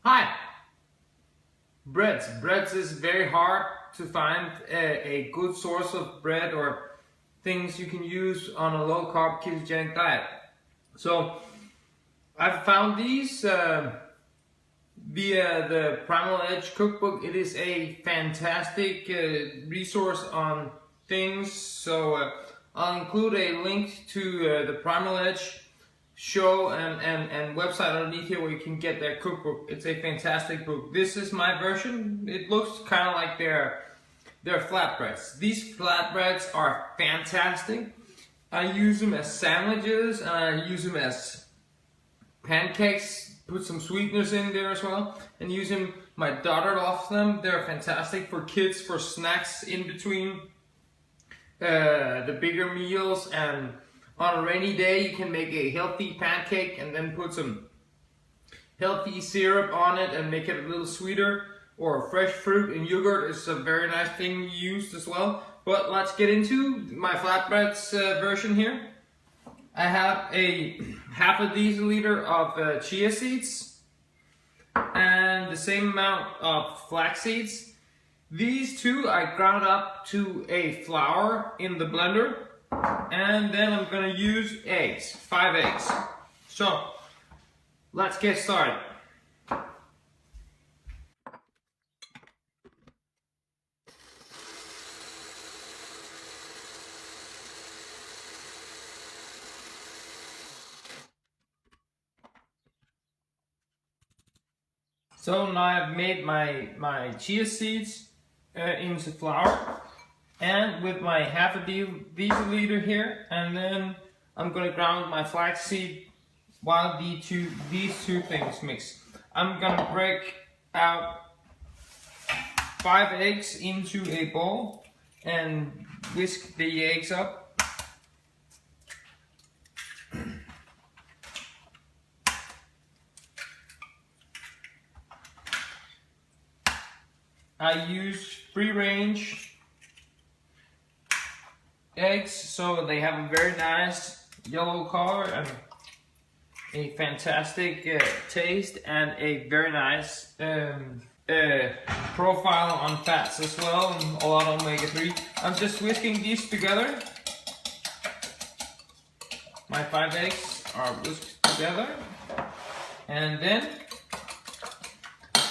Hi! Breads. Breads is very hard to find a good source of bread or things you can use on a low carb ketogenic diet. So I've found these via the Primal Edge cookbook. It is a fantastic resource on things. So I'll include a link to the Primal Edge show and website underneath here where you can get their cookbook. It's a fantastic book. This is my version. It looks kind of like their flatbreads. These flatbreads are fantastic. I use them as sandwiches and I use them as pancakes. Put some sweeteners in there as well and use them. My daughter loves them. They're fantastic for kids, for snacks in between the bigger meals, and on a rainy day you can make a healthy pancake and then put some healthy syrup on it and make it a little sweeter, or fresh fruit and yogurt is a very nice thing used as well. But let's get into my flatbreads version here. I have a half a deciliter of chia seeds and the same amount of flax seeds. These two I ground up to a flour in the blender, and then I'm gonna use eggs, 5 eggs. So let's get started. So now I've made my chia seeds into flour, and with my half a deciliter here, and then I'm gonna ground my flaxseed while these two things mix. I'm gonna break out 5 eggs into a bowl and whisk the eggs up. I use free range eggs, so they have a very nice yellow color and a fantastic taste and a very nice profile on fats as well, and a lot of omega-3. I'm just whisking these together. My 5 eggs are whisked together, and then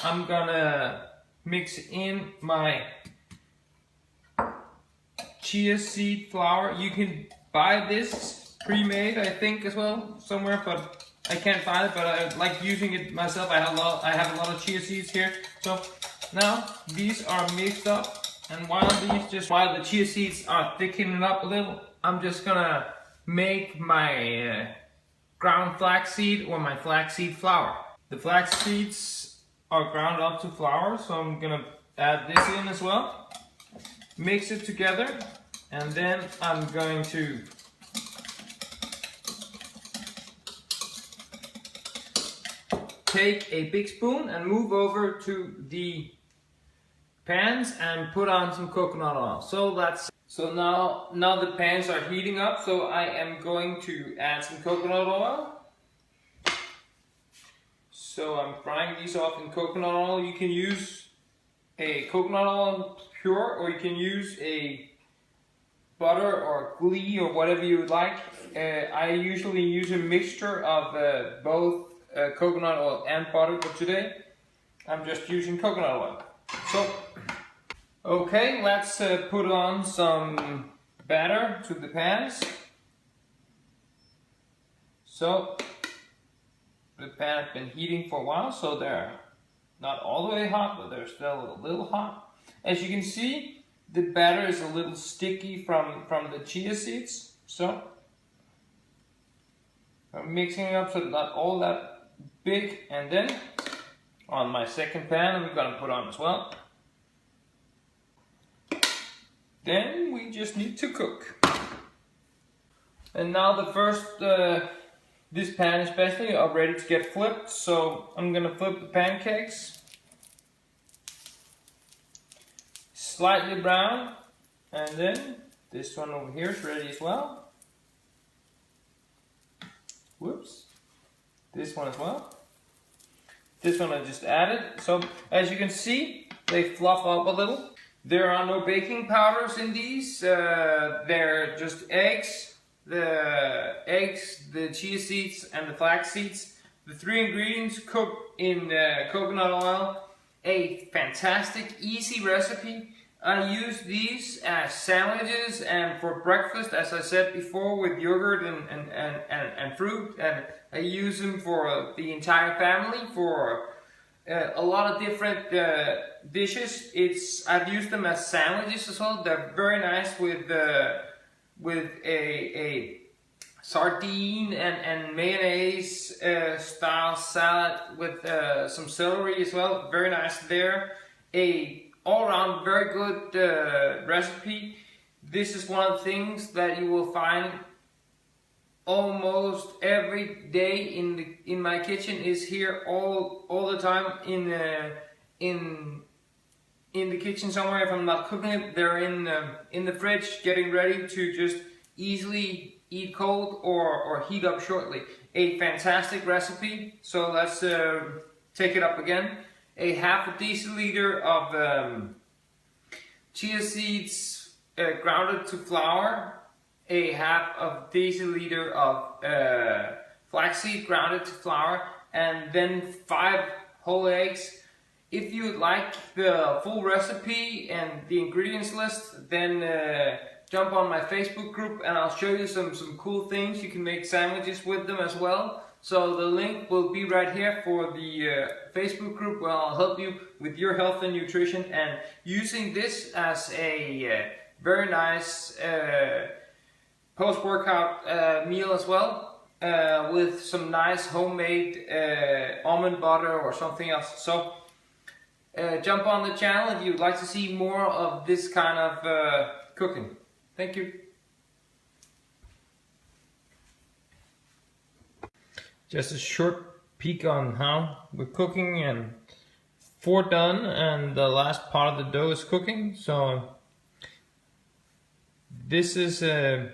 I'm gonna mix in my chia seed flour. You can buy this pre-made, I think, as well somewhere, but I can't find it. But I like using it myself. I have a lot of chia seeds here. So now these are mixed up, and while the chia seeds are thickening up a little, I'm just gonna make my ground flaxseed or my flaxseed flour. The flax seeds are ground up to flour, so I'm gonna add this in as well. Mix it together, and then I'm going to take a big spoon and move over to the pans and put on some coconut oil. So now the pans are heating up, so I am going to add some coconut oil. So I'm frying these off in coconut oil. You can use a coconut oil pure, or you can use a butter or ghee or whatever you would like. I usually use a mixture of both coconut oil and butter, but today I'm just using coconut oil. So, okay, let's put on some batter to the pans. So the pan has been heating for a while, so they're not all the way hot, but they're still a little hot. As you can see, the batter is a little sticky from the chia seeds. So I'm mixing it up so it's not all that big, and then on my second pan I'm gonna put on as well. Then we just need to cook. And now the first this pan especially are ready to get flipped, so I'm gonna flip the pancakes. Slightly brown, and then this one over here is ready as well. Whoops. This one as well. This one I just added. So as you can see, they fluff up a little. There are no baking powders in these. They're just eggs, the chia seeds, and the flax seeds. The 3 ingredients cooked in coconut oil. A fantastic, easy recipe. I use these as sandwiches and for breakfast, as I said before, with yogurt and fruit. And I use them for the entire family for a lot of different dishes. I've used them as sandwiches as well. They're very nice with a sardine and mayonnaise style salad with some celery as well. Very nice there. A all-around very good recipe. This is one of the things that you will find almost every day in my kitchen. Is here all the time in the kitchen somewhere. If I'm not cooking it, they're in the fridge getting ready to just easily eat cold or heat up shortly. A fantastic recipe. So let's take it up again. A half a deciliter of chia seeds grounded to flour. A half of deciliter of flaxseed grounded to flour, and then 5 whole eggs. If you would like the full recipe and the ingredients list, then jump on my Facebook group and I'll show you some cool things. You can make sandwiches with them as well. So the link will be right here for the Facebook group where I'll help you with your health and nutrition, and using this as a very nice post-workout meal as well, with some nice homemade almond butter or something else. So jump on the channel if you'd like to see more of this kind of cooking. Thank you. Just a short peek on how we're cooking, and 4 done, and the last part of the dough is cooking. So this is a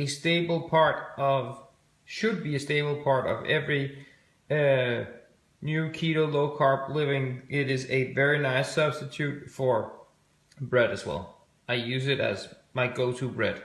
stable part of, should be a stable part of every new keto low carb living. It is a very nice substitute for bread as well. I use it as my go-to bread.